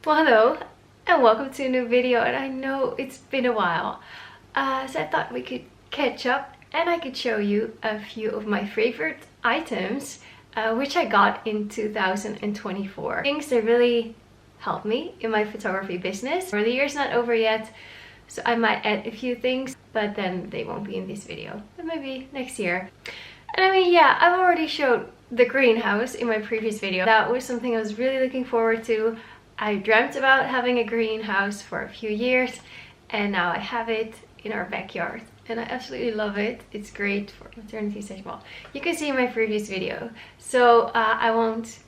Well, hello and welcome to a new video, and I know it's been a while, so I thought we could catch up and I could show you a few of my favorite items which I got in 2024. Things that really helped me in my photography business. The year's not over yet, so I might add a few things, but then they won't be in this video, but maybe next year. And I mean, yeah, I've already showed the greenhouse in my previous video. That was something I was really looking forward to. I dreamt about having a greenhouse for a few years, and now I have it in our backyard and I absolutely love it. It's great for maternity session. Well, you can see in my previous video, so I won't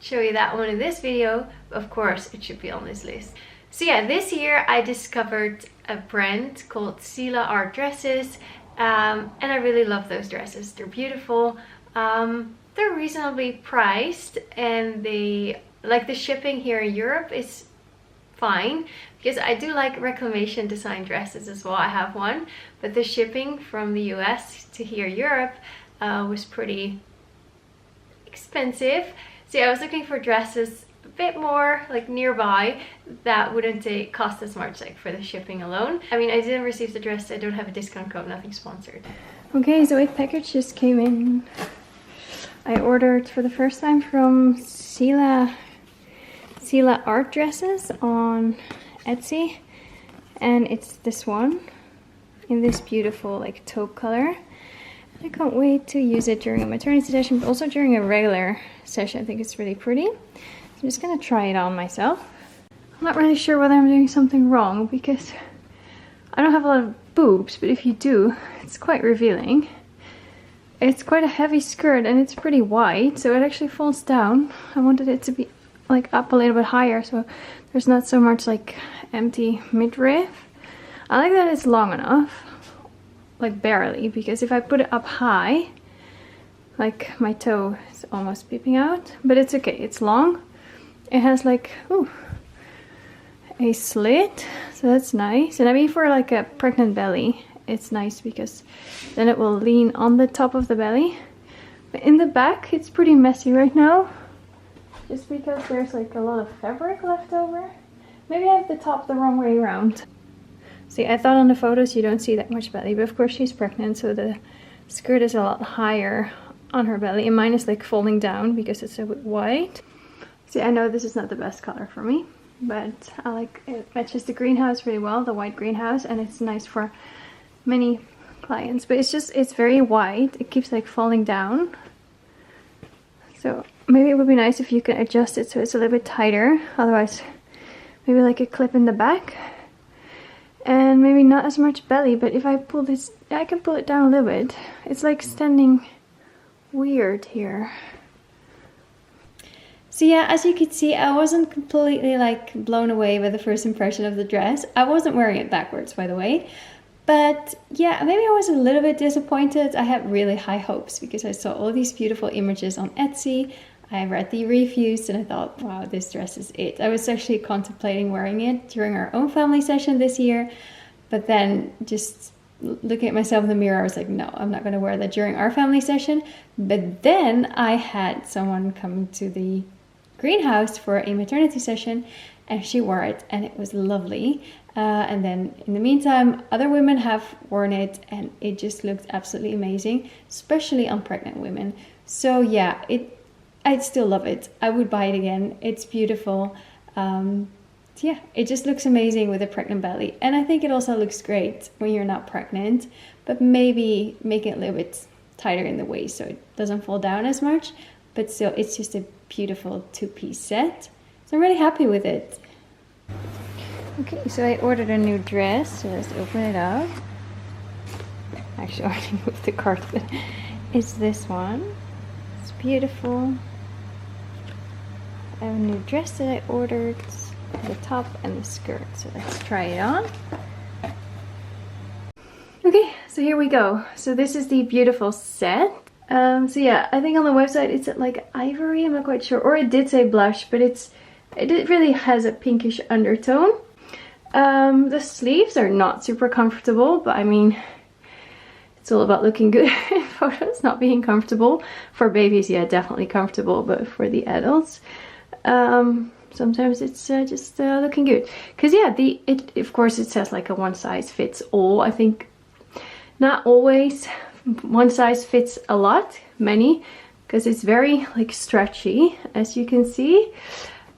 show you that one in this video, but of course it should be on this list. So yeah, this year I discovered a brand called Sila Art Dresses, and I really love those dresses. They're beautiful, they're reasonably priced, and they like the shipping here in Europe is fine, because I do like reclamation design dresses as well. I have one, but the shipping from the US to here Europe was pretty expensive. So yeah, I was looking for dresses a bit more like nearby that wouldn't cost as much, like for the shipping alone. I mean, I didn't receive the dress, I don't have a discount code, nothing sponsored. Okay, so a package just came in. I ordered for the first time from Sila Art Dresses on Etsy, and it's this one in this beautiful like taupe color. I can't wait to use it during a maternity session, but also during a regular session. I think it's really pretty. So I'm just gonna try it on myself. I'm not really sure whether I'm doing something wrong, because I don't have a lot of boobs, but if you do, it's quite revealing. It's quite a heavy skirt and it's pretty wide, so it actually falls down. I wanted it to be like up a little bit higher, so there's not so much like empty midriff. I like that it's long enough, like barely, because if I put it up high, like my toe is almost peeping out, but it's okay, it's long. It has like a slit, so that's nice. And I mean, for like a pregnant belly, it's nice because then it will lean on the top of the belly. But in the back, it's pretty messy right now, just because there's like a lot of fabric left over. Maybe I have the top the wrong way around. See, I thought on the photos you don't see that much belly, but of course she's pregnant, so the skirt is a lot higher on her belly, and mine is like falling down because it's a bit wide. See, I know this is not the best color for me, but I like it. Matches the greenhouse really well, the white greenhouse, and it's nice for many clients, but it's very wide. It keeps like falling down, so maybe it would be nice if you can adjust it so it's a little bit tighter. Otherwise, maybe like a clip in the back, and maybe not as much belly. But if I pull this, I can pull it down a little bit. It's like standing weird here. So yeah, as you can see, I wasn't completely like blown away by the first impression of the dress. I wasn't wearing it backwards, by the way. But yeah, maybe I was a little bit disappointed. I had really high hopes because I saw all these beautiful images on Etsy. I read the reviews and I thought, wow, this dress is it. I was actually contemplating wearing it during our own family session this year. But then just looking at myself in the mirror, I was like, no, I'm not going to wear that during our family session. But then I had someone come to the greenhouse for a maternity session, and she wore it and it was lovely. And then in the meantime, other women have worn it and it just looked absolutely amazing, especially on pregnant women. So yeah, I still love it. I would buy it again. It's beautiful. Yeah, it just looks amazing with a pregnant belly. And I think it also looks great when you're not pregnant, but maybe make it a little bit tighter in the waist so it doesn't fall down as much. But still, it's just a beautiful two-piece set. So I'm really happy with it. Okay, so I ordered a new dress, so let's open it up. Actually, I already moved the cart, but it's this one. It's beautiful. I have a new dress that I ordered, the top and the skirt, so let's try it on. Okay, so here we go. So this is the beautiful set. So yeah, I think on the website it's at like ivory, I'm not quite sure, or it did say blush, but it really has a pinkish undertone. The sleeves are not super comfortable, but I mean, it's all about looking good in photos, not being comfortable. For babies, yeah, definitely comfortable, but for the adults. sometimes it's just looking good. Because yeah, of course it says like a one size fits all. I think not always one size fits a lot, many, because it's very like stretchy, as you can see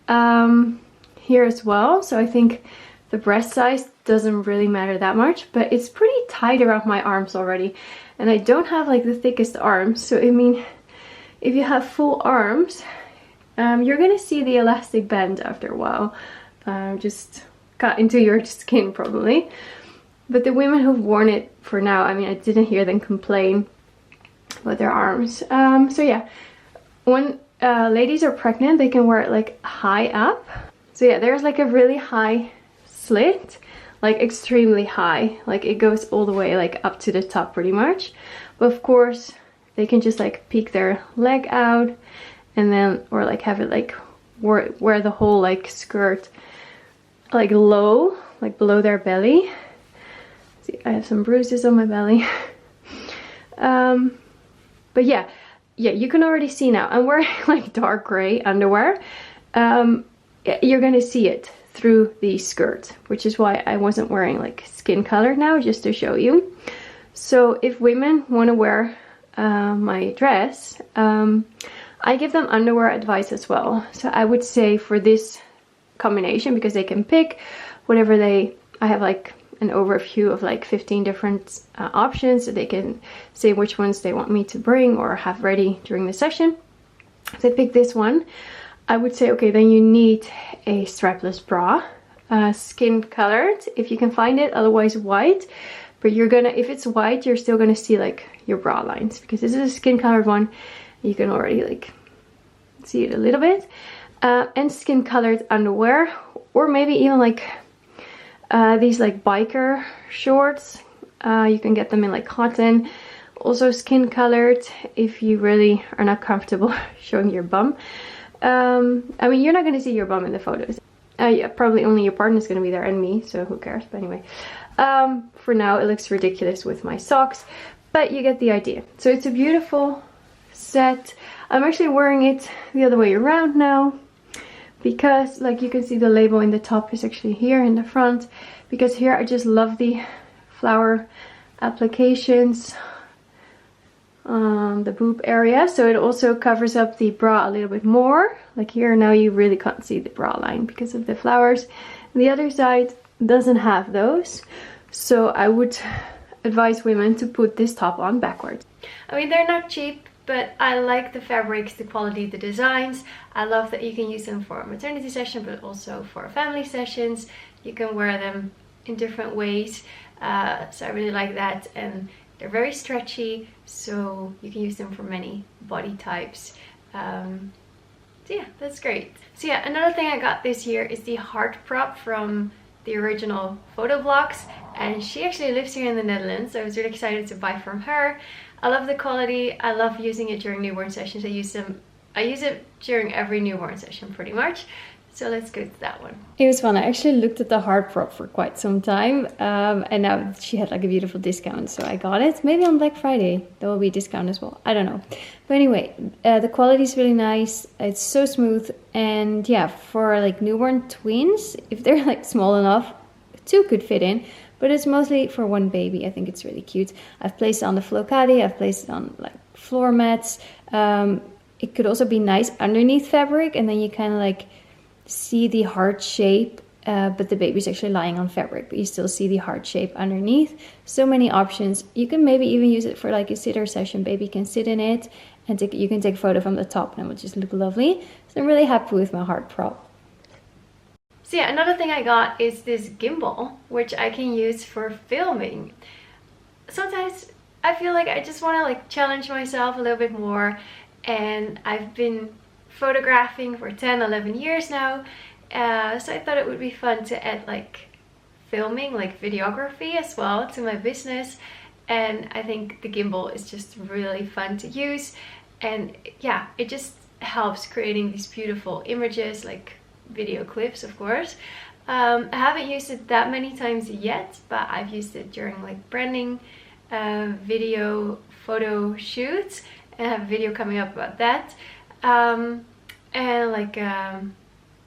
here as well. So I think the breast size doesn't really matter that much, but it's pretty tight around my arms already, and I don't have like the thickest arms. So I mean, if you have full arms, you're gonna see the elastic bend after a while, just cut into your skin probably. But the women who've worn it for now, I mean, I didn't hear them complain about their arms. So yeah, when ladies are pregnant, they can wear it like high up. So yeah, there's like a really high slit, like extremely high, like it goes all the way like up to the top pretty much. But of course they can just like peek their leg out, and then, or like have it like wear the whole like skirt like low, like below their belly. See, I have some bruises on my belly. But yeah, you can already see now I'm wearing like dark gray underwear. You're gonna see it through the skirt, which is why I wasn't wearing like skin color now, just to show you. So if women want to wear my dress, I give them underwear advice as well. So I would say for this combination, because they can pick whatever I have like an overview of like 15 different options, so they can say which ones they want me to bring or have ready during the session. If they pick this one, I would say, okay, then you need a strapless bra, skin colored if you can find it, otherwise white. But you're gonna, if it's white, you're still gonna see like your bra lines, because this is a skin colored one. You can already like see it a little bit. And skin colored underwear, or maybe even like these like biker shorts. You can get them in like cotton, also skin colored if you really are not comfortable showing your bum. I mean, you're not going to see your bum in the photos. Yeah, probably only your partner's going to be there and me, so who cares. But anyway, for now it looks ridiculous with my socks, but you get the idea. So it's a beautiful set. I'm actually wearing it the other way around now, because like you can see the label in the top is actually here in the front, because here I just love the flower applications on the boob area, so it also covers up the bra a little bit more. Like here now you really can't see the bra line because of the flowers, and the other side doesn't have those. So I would advise women to put this top on backwards. I mean, they're not cheap, but I like the fabrics, the quality, the designs. I love that you can use them for a maternity session, but also for family sessions. You can wear them in different ways, so I really like that. And they're very stretchy, so you can use them for many body types. So yeah, that's great. So yeah, another thing I got this year is the heart prop from the original photo blocks, and she actually lives here in the Netherlands, so I was really excited to buy from her. I love the quality. I love using it during newborn sessions. I use it during every newborn session pretty much. So let's go to that one. It was fun. I actually looked at the heart prop for quite some time, and now she had like a beautiful discount, so I got it. Maybe on Black Friday there will be a discount as well, I don't know. But anyway, the quality is really nice. It's so smooth, and yeah, for like newborn twins, if they're like small enough, two could fit in, but it's mostly for one baby. I think it's really cute. I've placed it on the flocati, I've placed it on like floor mats. It could also be nice underneath fabric, and then you kind of like see the heart shape, but the baby's actually lying on fabric, but you still see the heart shape underneath. So many options. You can maybe even use it for like a sitter session. Baby can sit in it, and you can take a photo from the top, and it will just look lovely. So I'm really happy with my heart prop. So yeah, another thing I got is this gimbal, which I can use for filming. Sometimes I feel like I just want to like challenge myself a little bit more, and I've been photographing for 10-11 years now, so I thought it would be fun to add like filming, like videography as well to my business. And I think the gimbal is just really fun to use, and yeah, it just helps creating these beautiful images, like video clips of course. I haven't used it that many times yet, but I've used it during like branding, video, photo shoots, and I have a video coming up about that. And like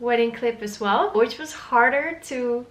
wedding clip as well, which was harder to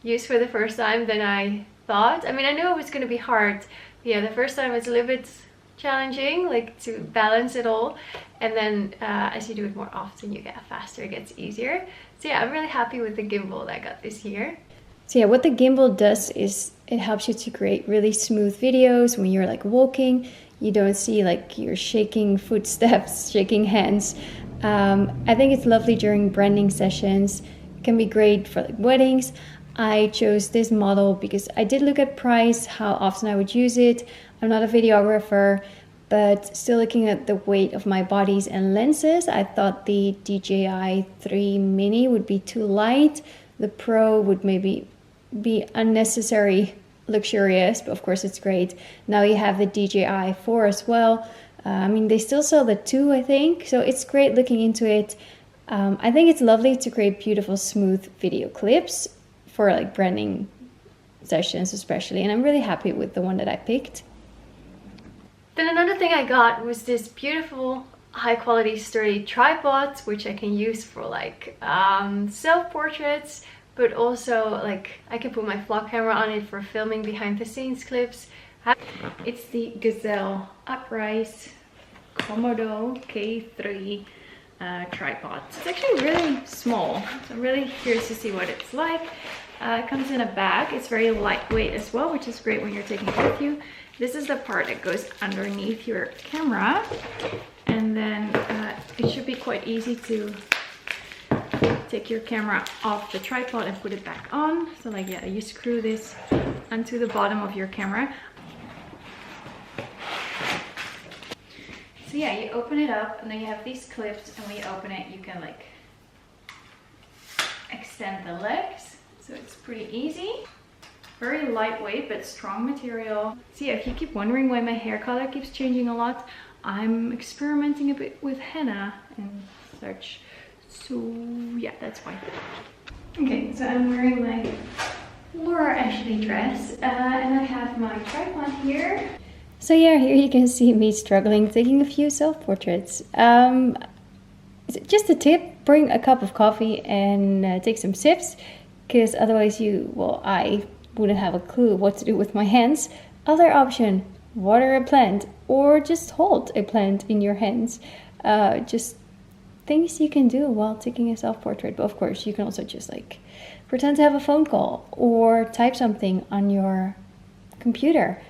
use for the first time than I thought. I mean, I knew it was going to be hard. But yeah, the first time it's a little bit challenging, like to balance it all, and then as you do it more often you get faster, it gets easier. So yeah, I'm really happy with the gimbal that I got this year. So yeah, what the gimbal does is it helps you to create really smooth videos when you're like walking. You don't see like your shaking footsteps, shaking hands. I think it's lovely during branding sessions. It can be great for like weddings. I chose this model because I did look at price, how often I would use it. I'm not a videographer, but still looking at the weight of my bodies and lenses, I thought the DJI 3 Mini would be too light. The Pro would maybe be unnecessary luxurious, but of course it's great. Now you have the DJI 4 as well. I mean, they still sell the 2, I think, so it's great looking into it. I think it's lovely to create beautiful, smooth video clips for like branding sessions especially, and I'm really happy with the one that I picked. Then another thing I got was this beautiful, high quality, sturdy tripod, which I can use for like self-portraits, but also like I can put my vlog camera on it for filming behind the scenes clips. It's the Gazelle upright Komodo K3 tripod. It's actually really small, so I'm really curious to see what it's like. It comes in a bag. It's very lightweight as well, which is great when you're taking it with you. This is the part that goes underneath your camera, and then it should be quite easy to take your camera off the tripod and put it back on. So like, yeah, you screw this onto the bottom of your camera. So yeah, you open it up and then you have these clips, and when you open it you can like extend the legs, so it's pretty easy. Very lightweight but strong material. So yeah, if you keep wondering why my hair color keeps changing a lot, I'm experimenting a bit with henna and such. So yeah, that's why. Okay, so I'm wearing my Laura Ashley dress and I have my tripod here. So yeah, here you can see me struggling taking a few self-portraits. Just a tip, bring a cup of coffee and take some sips, because otherwise I wouldn't have a clue what to do with my hands. Other option, water a plant or just hold a plant in your hands. Just things you can do while taking a self-portrait. But of course you can also just like pretend to have a phone call or type something on your computer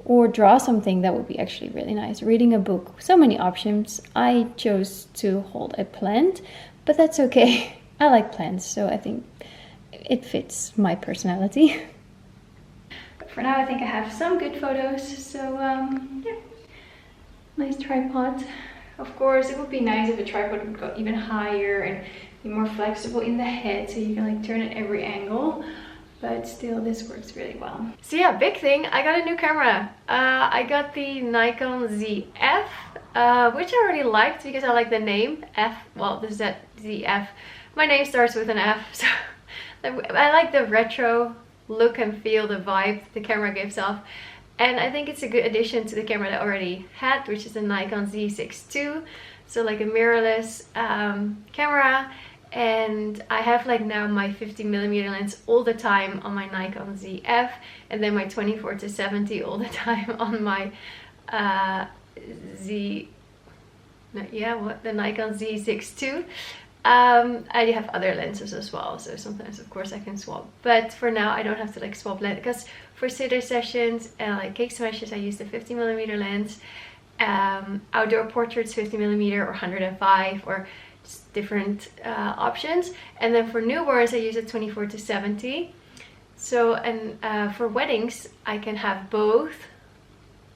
or draw something. That would be actually really nice. Reading a book, so many options. I chose to hold a plant, but that's okay. I like plants, so I think it fits my personality. But for now I think I have some good photos, so yeah, nice tripod. Of course it would be nice if a tripod would go even higher and be more flexible in the head, so you can like turn it every angle, but still this works really well. So yeah, big thing, I got a new camera. I got the Nikon ZF, which I already liked because I like the name F. Well, this is that ZF. My name starts with an F, so I like the retro look and feel, the vibe the camera gives off. And I think it's a good addition to the camera that I already had, which is a Nikon Z6 II. So like a mirrorless camera. And I have like now my 50mm lens all the time on my Nikon ZF, and then my 24-70 all the time on my the Nikon Z6 II. I have other lenses as well, so sometimes of course I can swap, but for now I don't have to like swap lens, because for sitter sessions and like cake smashes I use the 50mm lens, outdoor portraits 50mm or 105 or just different options, and then for newborns I use a 24-70. So, and for weddings I can have both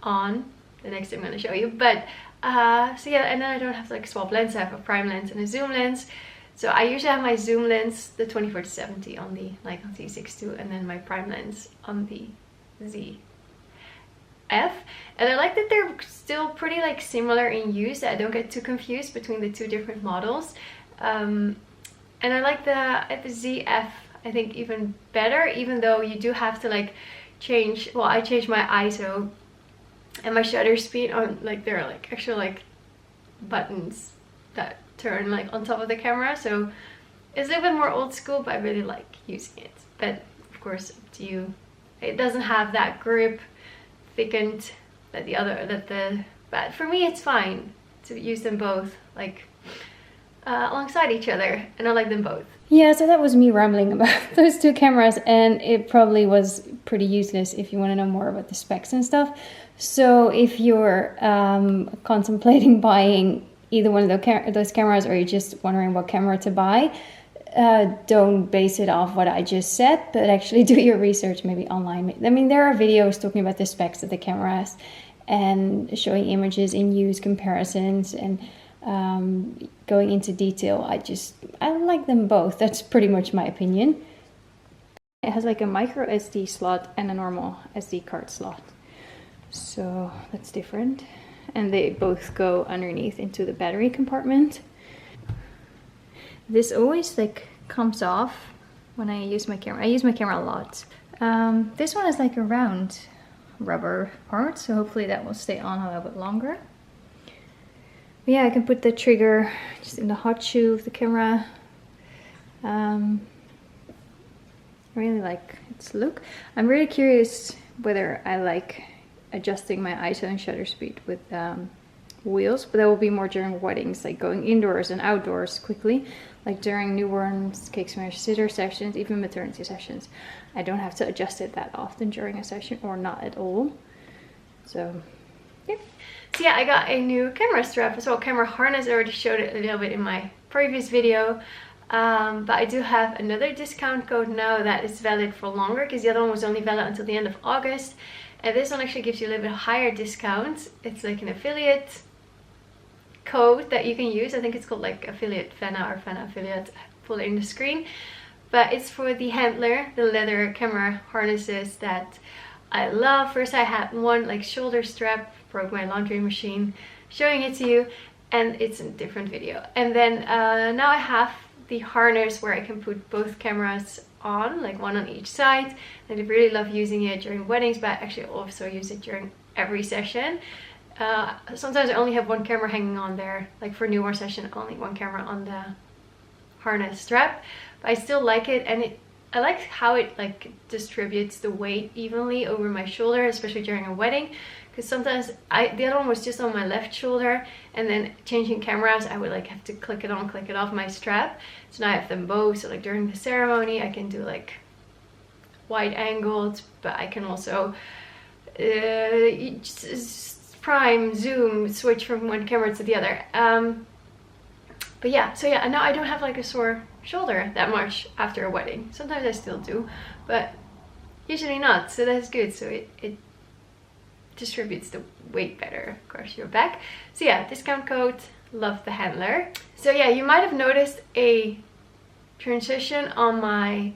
on. The next thing I'm going to show you, but so yeah, and then I don't have to like swap lens. I have a prime lens and a zoom lens. So I usually have my zoom lens, the 24-70 on the Nikon Z6 II, and then my prime lens on the ZF. And I like that they're still pretty like similar in use, that I don't get too confused between the two different models. And I like the ZF, I think, even better, even though you do have to like change, well, I changed my ISO and my shutter speed on, like there are like actual like buttons that turn like on top of the camera, so It's a little bit more old school, but I really like using it. But of course, up to you. It doesn't have that grip thickened that but for me it's fine to use them both like alongside each other, and I like them both. Yeah, so that was me rambling about those two cameras, and it probably was pretty useless if you want to know more about the specs and stuff. So if you're contemplating buying either one of those cameras, or you're just wondering what camera to buy, don't base it off what I just said, but actually do your research maybe online. I mean, there are videos talking about the specs of the cameras and showing images in use, comparisons, and going into detail. I like them both. That's pretty much my opinion. It has like a micro SD slot and a normal SD card slot, so that's different, and they both go underneath into the battery compartment. This always like comes off when I use my camera. I use my camera a lot. This one is like a round rubber part, so hopefully that will stay on a little bit longer. But yeah, I can put the trigger just in the hot shoe of the camera. I really like its look. I'm really curious whether I like adjusting my ISO and shutter speed with wheels, but that will be more during weddings, like going indoors and outdoors quickly, like during newborns, cake smash, sitter sessions, even maternity sessions. I don't have to adjust it that often during a session, or not at all. So yeah. So yeah, I got a new camera strap as well. Camera harness, I already showed it a little bit in my previous video. But I do have another discount code now that is valid for longer, because the other one was only valid until the end of August. And this one actually gives you a little bit higher discount. It's like an affiliate code that you can use. I think it's called like affiliate Fenna or Fenna affiliate. I'll pull it in the screen. But it's for the handler, the leather camera harnesses that I love. First I had one like shoulder strap, broke my laundry machine, showing it to you, and it's a different video. And then now I have the harness where I can put both cameras on, like one on each side. And I really love using it during weddings, but I actually also use it during every session. Sometimes I only have one camera hanging on there, like for newborn session, only one camera on the harness strap, but I still like it. And I like how it like distributes the weight evenly over my shoulder, especially during a wedding, because sometimes the other one was just on my left shoulder, and then changing cameras I would like have to click it on, click it off my strap. So now I have them both, so like during the ceremony I can do like wide angled, but I can also prime, zoom, switch from one camera to the other. But yeah, so yeah, now I don't have like a sore shoulder that much after a wedding. Sometimes I still do, but usually not, so that's good. So it distributes the weight better across your back. So yeah, discount code, love the handler. So yeah, you might have noticed a transition on my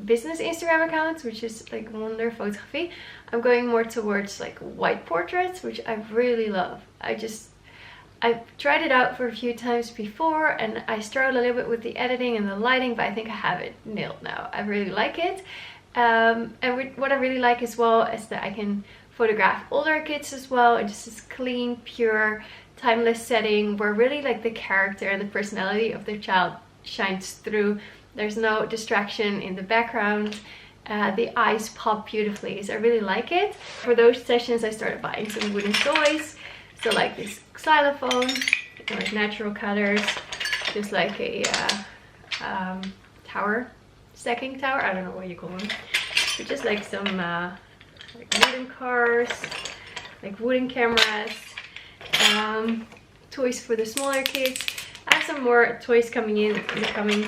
business Instagram account, which is like Fenna&Photography. I'm going more towards like white portraits, which I really love. I've tried it out for a few times before, and I struggled a little bit with the editing and the lighting, but I think I have it nailed now. I really like it. And what I really like as well is that I can photograph older kids as well, and just this clean, pure, timeless setting where really like the character and the personality of the child shines through. There's no distraction in the background. The eyes pop beautifully, so I really like it. For those sessions I started buying some wooden toys. So like this xylophone, like natural colors, just like a tower, stacking tower, I don't know what you call them. But just like some like wooden cars, like wooden cameras, toys for the smaller kids. I have some more toys coming in the coming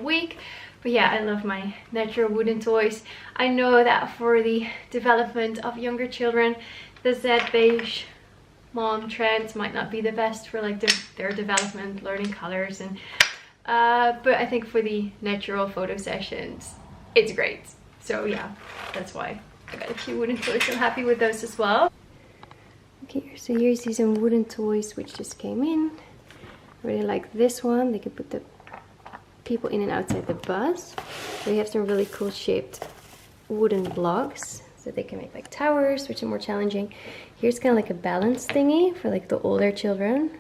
week. But yeah, I love my natural wooden toys. I know that for the development of younger children, the Z beige mom trends might not be the best for like their development, learning colors, and but I think for the natural photo sessions it's great. So yeah, that's why I got a few wooden toys. I'm happy with those as well. Okay, so here you see some wooden toys which just came in. I really like this one. They can put the people in and outside the bus. We have some really cool shaped wooden blocks, so they can make like towers, which are more challenging. Here's kind of like a balance thingy for like the older children,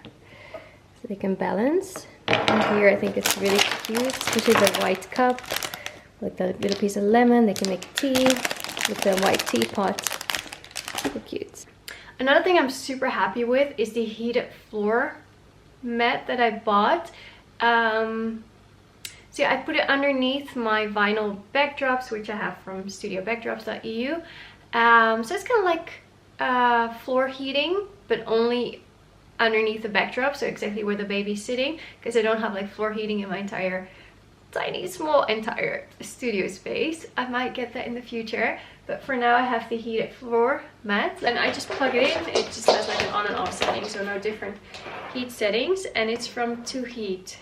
so they can balance. And here I think it's really cute, especially the white cup with the little piece of lemon. They can make tea with the white teapot. Super cute. Another thing I'm super happy with is the heated floor mat that I bought. So yeah, I put it underneath my vinyl backdrops, which I have from studiobackdrops.eu. So it's kind of like floor heating, but only underneath the backdrop, so exactly where the baby's sitting, because I don't have like floor heating in my entire entire studio space. I might get that in the future, but for now I have the heated floor mat, and I just plug it in. It just has like an on and off setting, so no different heat settings, and it's from 2Heat,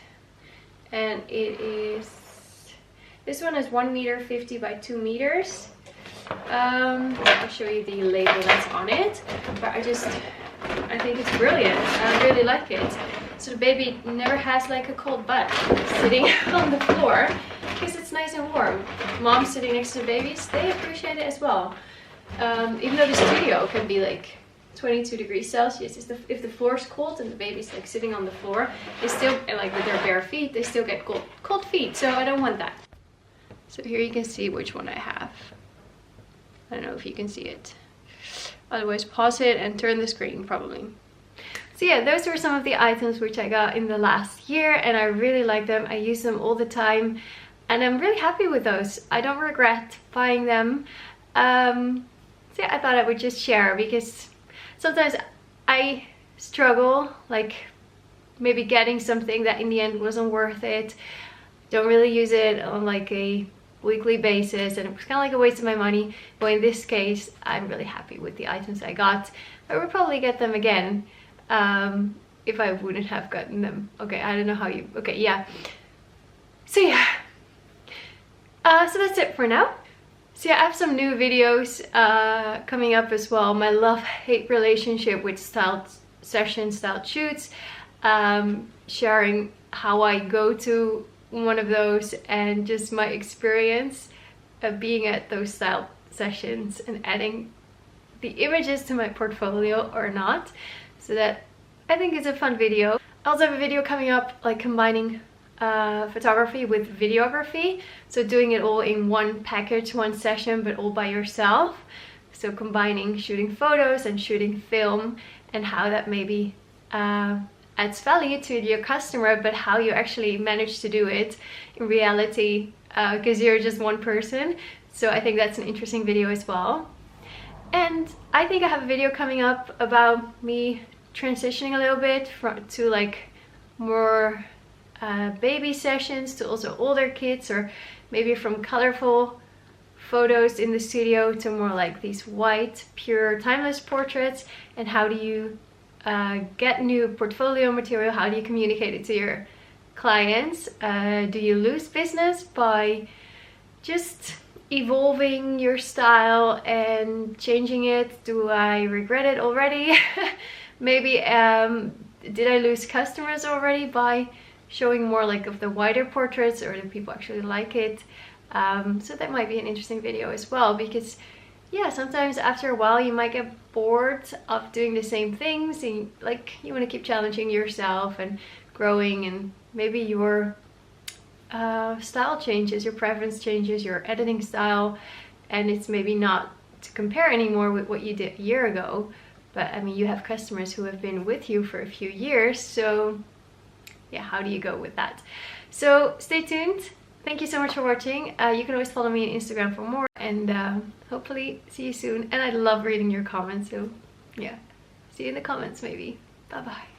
and it is, this one is 1.50 meters by 2 meters. I'll show you the label that's on it, but I think it's brilliant. I really like it. So the baby never has like a cold butt sitting on the floor, because it's nice and warm. Moms sitting next to the babies, they appreciate it as well. Even though the studio can be like 22 degrees Celsius, if the floor is cold and the baby's like sitting on the floor, they still, like with their bare feet, they still get cold feet. So I don't want that. So here you can see which one I have. I don't know if you can see it. Otherwise, pause it and turn the screen probably. So yeah, those were some of the items which I got in the last year, and I really like them. I use them all the time, and I'm really happy with those. I don't regret buying them. So yeah, I thought I would just share, because sometimes I struggle, like maybe getting something that in the end wasn't worth it. Don't really use it on like a weekly basis, and it was kind of like a waste of my money. But in this case, I'm really happy with the items I got. I would probably get them again if I wouldn't have gotten them. Okay, I don't know how you, okay, yeah. So yeah, so that's it for now. So yeah, I have some new videos coming up as well. My love-hate relationship with styled sessions, styled shoots, sharing how I go to one of those and just my experience of being at those style sessions, and adding the images to my portfolio or not. So that, I think, is a fun video. I also have a video coming up like combining photography with videography, so doing it all in one package, one session, but all by yourself. So combining shooting photos and shooting film, and how that maybe adds value to your customer, but how you actually manage to do it in reality, because you're just one person. So I think that's an interesting video as well. And I think I have a video coming up about me transitioning a little bit to like more baby sessions to also older kids, or maybe from colorful photos in the studio to more like these white, pure, timeless portraits. And how do you get new portfolio material? How do you communicate it to your clients? Do you lose business by just evolving your style and changing it? Do I regret it already? Maybe did I lose customers already by showing more like of the wider portraits, or do people actually like it? So that might be an interesting video as well, because yeah, sometimes after a while you might get bored of doing the same things, and like you want to keep challenging yourself and growing, and maybe your style changes, your preference changes, your editing style, and it's maybe not to compare anymore with what you did a year ago. But I mean, you have customers who have been with you for a few years, so yeah, how do you go with that? So stay tuned. Thank you so much for watching. You can always follow me on Instagram for more, and hopefully see you soon. And I love reading your comments, so yeah, see you in the comments maybe. Bye bye.